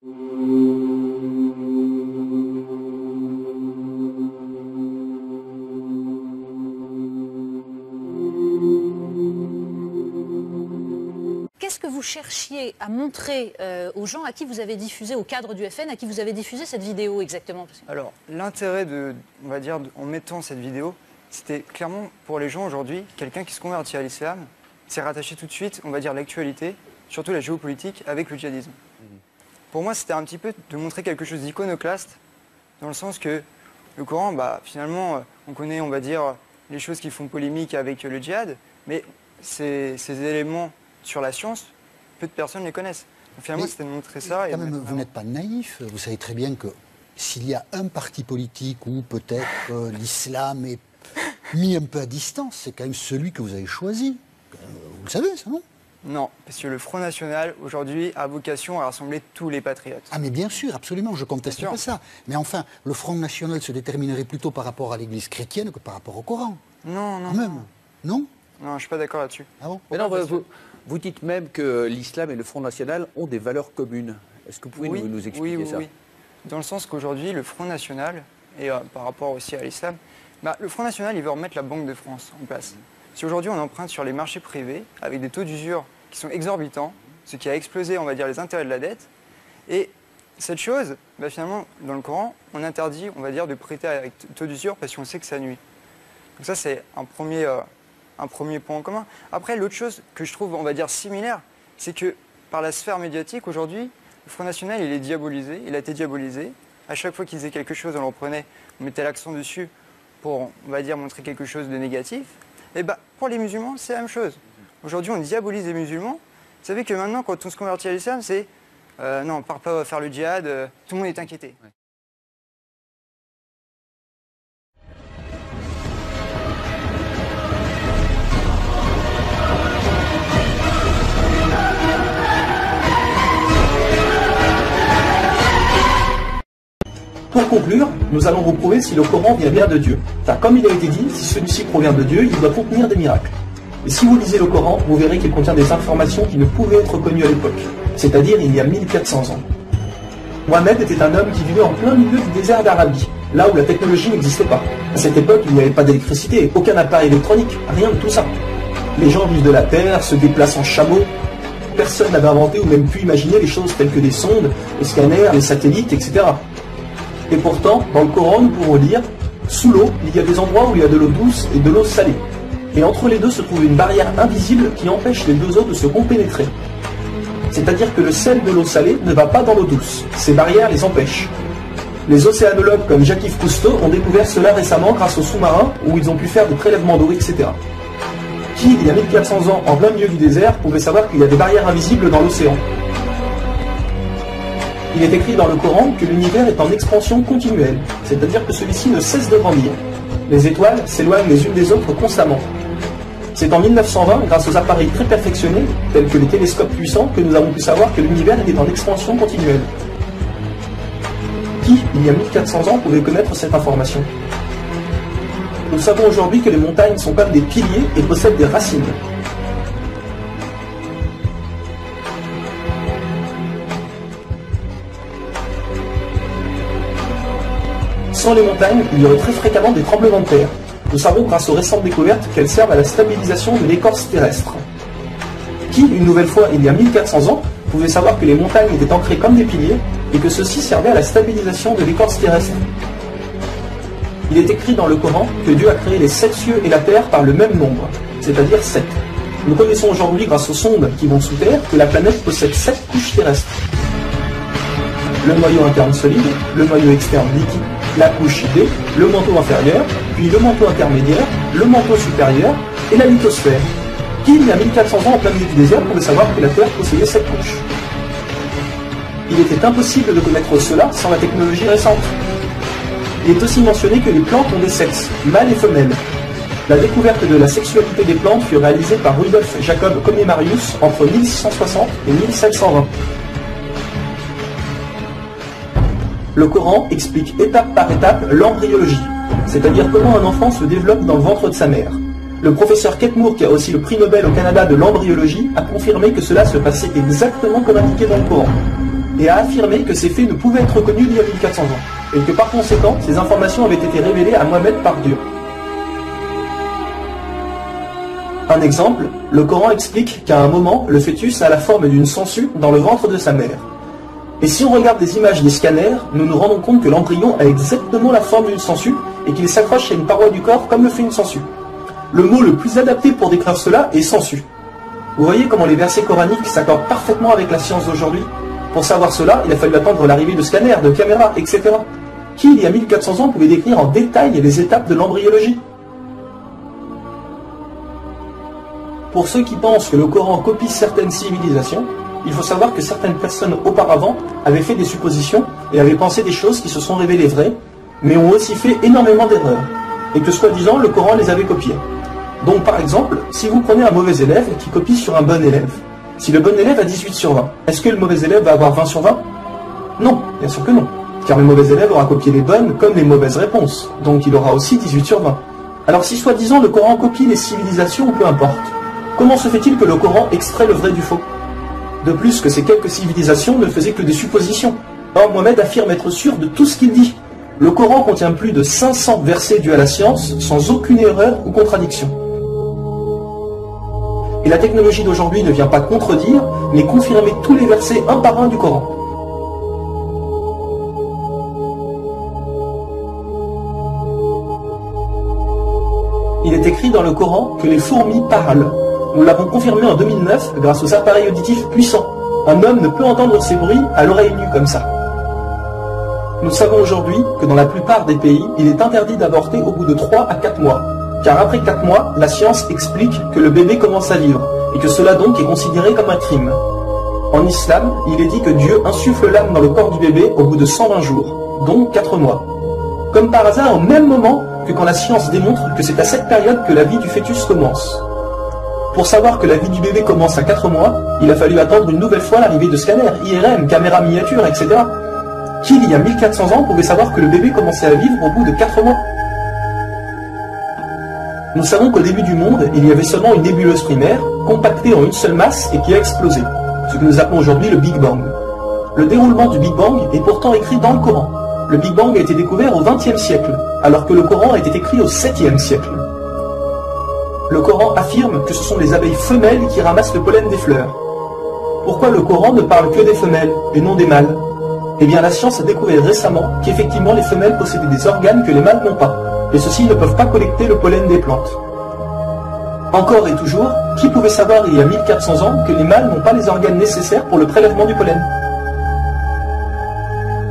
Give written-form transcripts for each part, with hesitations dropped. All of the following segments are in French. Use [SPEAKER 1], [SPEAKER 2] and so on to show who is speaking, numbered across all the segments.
[SPEAKER 1] Qu'est-ce que vous cherchiez à montrer aux gens à qui vous avez diffusé, au cadre du FN, à qui vous avez diffusé cette vidéo exactement?
[SPEAKER 2] Alors, l'intérêt on va dire, en mettant cette vidéo, c'était clairement pour les gens aujourd'hui, quelqu'un qui se convertit à l'islam, s'est rattaché tout de suite, on va dire, l'actualité, surtout la géopolitique, avec le djihadisme. Pour moi, c'était un petit peu de montrer quelque chose d'iconoclaste, dans le sens que le Coran, finalement, on connaît, on va dire, les choses qui font polémique avec le djihad, mais ces éléments sur la science, peu de personnes les connaissent. Donc, finalement, c'était de montrer ça.
[SPEAKER 3] Quand même, vous n'êtes pas naïf, vous savez très bien que s'il y a un parti politique où peut-être l'islam est mis un peu à distance, c'est quand même celui que vous avez choisi. Vous le savez, ça, non?
[SPEAKER 2] Non, parce que le Front National, aujourd'hui, a vocation à rassembler tous les patriotes.
[SPEAKER 3] Ah mais bien sûr, absolument, je conteste pas ça. Mais enfin, le Front National se déterminerait plutôt par rapport à l'Église chrétienne que par rapport au Coran.
[SPEAKER 2] Non, non.
[SPEAKER 3] Quand même. Non?
[SPEAKER 2] Non, je ne suis pas d'accord là-dessus.
[SPEAKER 3] Ah bon?
[SPEAKER 4] Mais non, vous dites même que l'islam et le Front National ont des valeurs communes. Est-ce que vous pouvez nous expliquer ça?
[SPEAKER 2] Oui. Dans le sens qu'aujourd'hui, le Front National, et par rapport aussi à l'islam, le Front National, il veut remettre la Banque de France en place. Si aujourd'hui on emprunte sur les marchés privés avec des taux d'usure qui sont exorbitants, ce qui a explosé, on va dire, les intérêts de la dette, et cette chose, finalement, dans le Coran, on interdit, on va dire, de prêter avec taux d'usure parce qu'on sait que ça nuit. Donc ça, c'est un premier point en commun. Après, l'autre chose que je trouve, on va dire, similaire, c'est que par la sphère médiatique, aujourd'hui, le Front National, il est diabolisé, il a été diabolisé. À chaque fois qu'ils faisaient quelque chose, on le reprenait, on mettait l'accent dessus pour, on va dire, montrer quelque chose de négatif. Et pour les musulmans, c'est la même chose. Aujourd'hui, on diabolise les musulmans. Vous savez que maintenant, quand on se convertit à l'islam, c'est non, on ne part pas faire le djihad, tout le monde est inquiété. Ouais.
[SPEAKER 5] Pour conclure, nous allons vous prouver si le Coran vient bien de Dieu. Car comme il a été dit, si celui-ci provient de Dieu, il doit contenir des miracles. Et si vous lisez le Coran, vous verrez qu'il contient des informations qui ne pouvaient être connues à l'époque, c'est-à-dire il y a 1400 ans. Mohamed était un homme qui vivait en plein milieu du désert d'Arabie, là où la technologie n'existe pas. À cette époque, il n'y avait pas d'électricité, aucun appareil électronique, rien de tout ça. Les gens vivent de la terre, se déplacent en chameau. Personne n'avait inventé ou même pu imaginer les choses telles que des sondes, les scanners, les satellites, etc. Et pourtant, dans le Coran, nous pouvons lire « Sous l'eau, il y a des endroits où il y a de l'eau douce et de l'eau salée. Et entre les deux se trouve une barrière invisible qui empêche les deux eaux de se compénétrer. C'est-à-dire que le sel de l'eau salée ne va pas dans l'eau douce. Ces barrières les empêchent. Les océanologues comme Jacques-Yves Cousteau ont découvert cela récemment grâce aux sous-marins où ils ont pu faire des prélèvements d'eau, etc. Qui, il y a 1400 ans, en plein milieu du désert, pouvait savoir qu'il y a des barrières invisibles dans l'océan? Il est écrit dans le Coran que l'univers est en expansion continuelle, c'est-à-dire que celui-ci ne cesse de grandir. Les étoiles s'éloignent les unes des autres constamment. C'est en 1920, grâce aux appareils très perfectionnés, tels que les télescopes puissants, que nous avons pu savoir que l'univers était en expansion continuelle. Qui, il y a 1400 ans, pouvait connaître cette information? Nous savons aujourd'hui que les montagnes sont comme des piliers et possèdent des racines. Sans les montagnes, il y aurait très fréquemment des tremblements de terre. Nous savons grâce aux récentes découvertes qu'elles servent à la stabilisation de l'écorce terrestre. Qui, une nouvelle fois, il y a 1400 ans, pouvait savoir que les montagnes étaient ancrées comme des piliers et que ceci servait à la stabilisation de l'écorce terrestre? Il est écrit dans le Coran que Dieu a créé les 7 cieux et la terre par le même nombre, c'est-à-dire 7. Nous connaissons aujourd'hui, grâce aux sondes qui vont sous terre, que la planète possède 7 couches terrestres. Le noyau interne solide, le noyau externe liquide, la couche D, le manteau inférieur, puis le manteau intermédiaire, le manteau supérieur et la lithosphère. Qui, il y a 1400 ans en plein milieu du désert, pouvait savoir que la Terre possédait 7 couches? Il était impossible de connaître cela sans la technologie récente. Il est aussi mentionné que les plantes ont des sexes, mâles et femelles. La découverte de la sexualité des plantes fut réalisée par Rudolf Jacob Comnenarius entre 1660 et 1720. Le Coran explique étape par étape l'embryologie, c'est-à-dire comment un enfant se développe dans le ventre de sa mère. Le professeur Ketmour, qui a aussi le prix Nobel au Canada de l'embryologie, a confirmé que cela se passait exactement comme indiqué dans le Coran. et a affirmé que ces faits ne pouvaient être reconnus il y a 1400 ans, et que par conséquent, ces informations avaient été révélées à Mohammed par Dieu. Un exemple, le Coran explique qu'à un moment, le fœtus a la forme d'une sangsue dans le ventre de sa mère. Et si on regarde des images des scanners, nous nous rendons compte que l'embryon a exactement la forme d'une sangsue et qu'il s'accroche à une paroi du corps comme le fait une sangsue. Le mot le plus adapté pour décrire cela est sangsue. Vous voyez comment les versets coraniques s'accordent parfaitement avec la science d'aujourd'hui? Pour savoir cela, il a fallu attendre l'arrivée de scanners, de caméras, etc. Qui, il y a 1400 ans, pouvait décrire en détail les étapes de l'embryologie? Pour ceux qui pensent que le Coran copie certaines civilisations, il faut savoir que certaines personnes auparavant avaient fait des suppositions et avaient pensé des choses qui se sont révélées vraies, mais ont aussi fait énormément d'erreurs, et que soi-disant le Coran les avait copiées. Donc par exemple, si vous prenez un mauvais élève qui copie sur un bon élève, si le bon élève a 18 sur 20, est-ce que le mauvais élève va avoir 20 sur 20? Non, bien sûr que non, car le mauvais élève aura copié les bonnes comme les mauvaises réponses, donc il aura aussi 18 sur 20. Alors si soi-disant le Coran copie les civilisations, ou peu importe, comment se fait-il que le Coran extrait le vrai du faux? De plus que ces quelques civilisations ne faisaient que des suppositions. Or Mohammed affirme être sûr de tout ce qu'il dit. Le Coran contient plus de 500 versets dus à la science, sans aucune erreur ou contradiction. Et la technologie d'aujourd'hui ne vient pas contredire, mais confirmer tous les versets un par un du Coran. Il est écrit dans le Coran que les fourmis parlent. Nous l'avons confirmé en 2009 grâce aux appareils auditifs puissants. Un homme ne peut entendre ces bruits à l'oreille nue comme ça. Nous savons aujourd'hui que dans la plupart des pays, il est interdit d'avorter au bout de 3 à 4 mois. Car après 4 mois, la science explique que le bébé commence à vivre, et que cela donc est considéré comme un crime. En islam, il est dit que Dieu insuffle l'âme dans le corps du bébé au bout de 120 jours, donc 4 mois. Comme par hasard, au même moment que quand la science démontre que c'est à cette période que la vie du fœtus commence. Pour savoir que la vie du bébé commence à 4 mois, il a fallu attendre une nouvelle fois l'arrivée de scanners, IRM, caméras miniatures, etc. Qui, il y a 1400 ans, pouvait savoir que le bébé commençait à vivre au bout de 4 mois? Nous savons qu'au début du monde, il y avait seulement une nébuleuse primaire, compactée en une seule masse et qui a explosé, ce que nous appelons aujourd'hui le Big Bang. Le déroulement du Big Bang est pourtant écrit dans le Coran. Le Big Bang a été découvert au XXe siècle, alors que le Coran a été écrit au 7e siècle. Le Coran affirme que ce sont les abeilles femelles qui ramassent le pollen des fleurs. Pourquoi le Coran ne parle que des femelles et non des mâles? Eh bien la science a découvert récemment qu'effectivement les femelles possédaient des organes que les mâles n'ont pas, et ceux-ci ne peuvent pas collecter le pollen des plantes. Encore et toujours, qui pouvait savoir il y a 1400 ans que les mâles n'ont pas les organes nécessaires pour le prélèvement du pollen?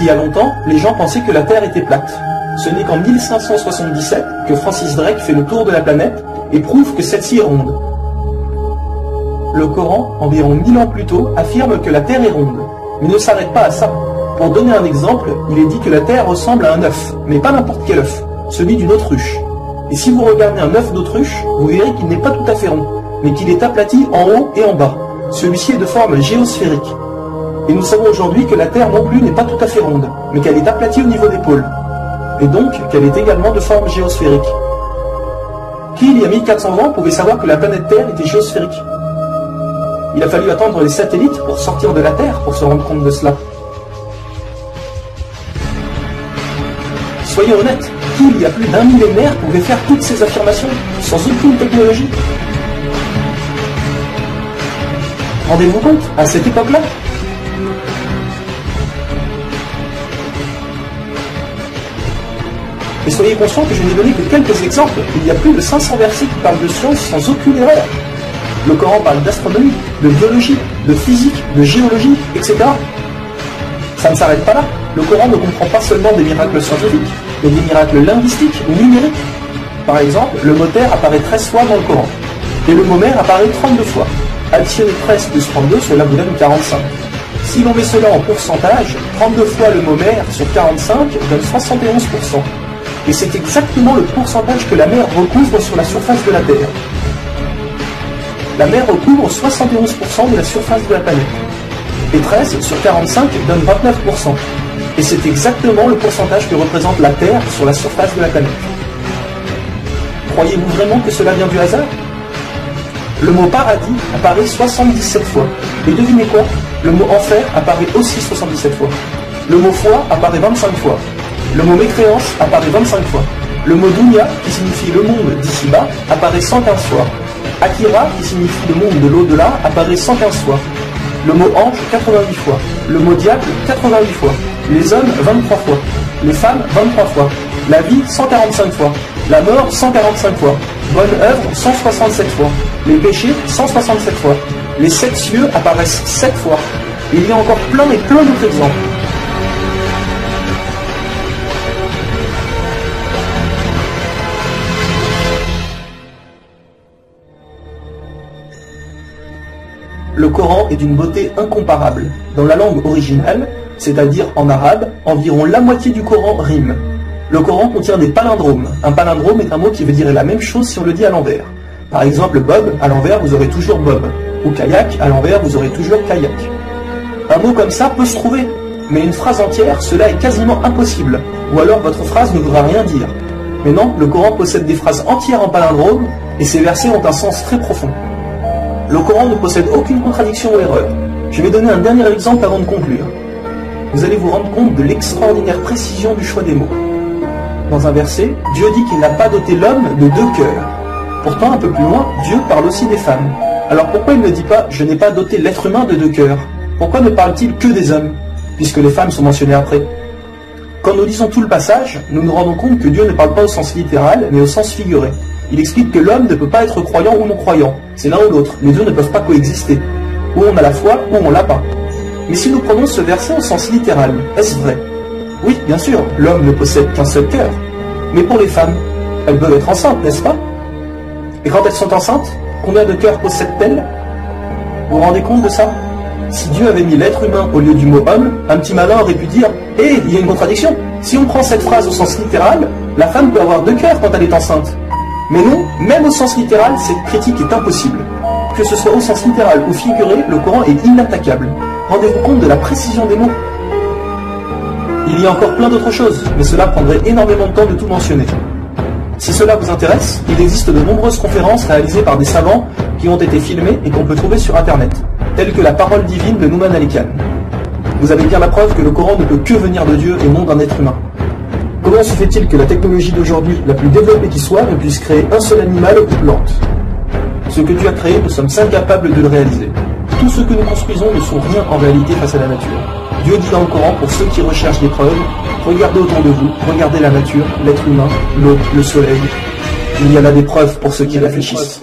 [SPEAKER 5] Il y a longtemps, les gens pensaient que la Terre était plate. Ce n'est qu'en 1577 que Francis Drake fait le tour de la planète et prouve que celle-ci est ronde. Le Coran, environ 1000 ans plus tôt, affirme que la Terre est ronde, mais ne s'arrête pas à ça. Pour donner un exemple, il est dit que la Terre ressemble à un œuf, mais pas n'importe quel œuf, celui d'une autruche. Et si vous regardez un œuf d'autruche, vous verrez qu'il n'est pas tout à fait rond, mais qu'il est aplati en haut et en bas. Celui-ci est de forme géosphérique. Et nous savons aujourd'hui que la Terre non plus n'est pas tout à fait ronde, mais qu'elle est aplatie au niveau des pôles. Et donc qu'elle est également de forme géosphérique. Qui, il y a 1400 ans, pouvait savoir que la planète Terre était géosphérique? Il a fallu attendre les satellites pour sortir de la Terre pour se rendre compte de cela. Soyons honnêtes, qui, il y a plus d'un millénaire, pouvait faire toutes ces affirmations sans aucune technologie? Rendez-vous compte, à cette époque-là? Et soyez conscients que je n'ai donné que quelques exemples. Il y a plus de 500 versets qui parlent de science sans aucune erreur. Le Coran parle d'astronomie, de biologie, de physique, de géologie, etc. Ça ne s'arrête pas là. Le Coran ne comprend pas seulement des miracles scientifiques, mais des miracles linguistiques ou numériques. Par exemple, le mot terre apparaît 13 fois dans le Coran, et le mot mer apparaît 32 fois. Additionner 13 plus 32, cela vous donne 45. Si l'on met cela en pourcentage, 32 fois le mot mer sur 45 donne 71%. Et c'est exactement le pourcentage que la mer recouvre sur la surface de la Terre. La mer recouvre 71% de la surface de la planète. Et 13 sur 45 donne 29%. Et c'est exactement le pourcentage que représente la Terre sur la surface de la planète. Croyez-vous vraiment que cela vient du hasard? Le mot paradis apparaît 77 fois. Et devinez quoi? Le mot enfer apparaît aussi 77 fois. Le mot foi apparaît 25 fois. Le mot mécréance apparaît 25 fois. Le mot dunya, qui signifie le monde d'ici-bas, apparaît 115 fois. Akira, qui signifie le monde de l'au-delà, apparaît 115 fois. Le mot ange, 88 fois. Le mot diable, 88 fois. Les hommes, 23 fois. Les femmes, 23 fois. La vie, 145 fois. La mort, 145 fois. Bonne œuvre, 167 fois. Les péchés, 167 fois. Les 7 cieux apparaissent 7 fois. Et il y a encore plein et plein d'autres exemples. Le Coran est d'une beauté incomparable. Dans la langue originale, c'est-à-dire en arabe, environ la moitié du Coran rime. Le Coran contient des palindromes. Un palindrome est un mot qui veut dire la même chose si on le dit à l'envers. Par exemple, Bob, à l'envers, vous aurez toujours Bob. Ou kayak, à l'envers, vous aurez toujours kayak. Un mot comme ça peut se trouver, mais une phrase entière, cela est quasiment impossible. Ou alors votre phrase ne voudra rien dire. Mais non, le Coran possède des phrases entières en palindrome, et ces versets ont un sens très profond. Le Coran ne possède aucune contradiction ou erreur. Je vais donner un dernier exemple avant de conclure. Vous allez vous rendre compte de l'extraordinaire précision du choix des mots. Dans un verset, Dieu dit qu'il n'a pas doté l'homme de 2 cœurs. Pourtant, un peu plus loin, Dieu parle aussi des femmes. Alors pourquoi il ne dit pas « je n'ai pas doté l'être humain de 2 cœurs » ? Pourquoi ne parle-t-il que des hommes, puisque les femmes sont mentionnées après ? Quand nous lisons tout le passage, nous nous rendons compte que Dieu ne parle pas au sens littéral, mais au sens figuré. Il explique que l'homme ne peut pas être croyant ou non-croyant. C'est l'un ou l'autre. Les deux ne peuvent pas coexister. Ou on a la foi, ou on l'a pas. Mais si nous prenons ce verset au sens littéral, est-ce vrai ? Oui, bien sûr, l'homme ne possède qu'un seul cœur. Mais pour les femmes, elles peuvent être enceintes, n'est-ce pas ? Et quand elles sont enceintes, combien de cœurs possèdent-elles ? Vous vous rendez compte de ça ? Si Dieu avait mis l'être humain au lieu du mot homme, un petit malin aurait pu dire « Hé, il y a une contradiction. Si on prend cette phrase au sens littéral, la femme peut avoir 2 cœurs quand elle est enceinte. » Mais non, même au sens littéral, cette critique est impossible. Que ce soit au sens littéral ou figuré, le Coran est inattaquable. Rendez-vous compte de la précision des mots. Il y a encore plein d'autres choses, mais cela prendrait énormément de temps de tout mentionner. Si cela vous intéresse, il existe de nombreuses conférences réalisées par des savants qui ont été filmées et qu'on peut trouver sur Internet, telles que la parole divine de Nouman Ali Khan. Vous avez bien la preuve que le Coran ne peut que venir de Dieu et non d'un être humain. Comment se fait-il que la technologie d'aujourd'hui, la plus développée qui soit, ne puisse créer un seul animal ou plante ? Ce que Dieu a créé, nous sommes incapables de le réaliser. Tout ce que nous construisons ne sont rien en réalité face à la nature. Dieu dit dans le Coran, pour ceux qui recherchent des preuves, regardez autour de vous, regardez la nature, l'être humain, l'eau, le soleil. Il y a là des preuves pour ceux qui réfléchissent.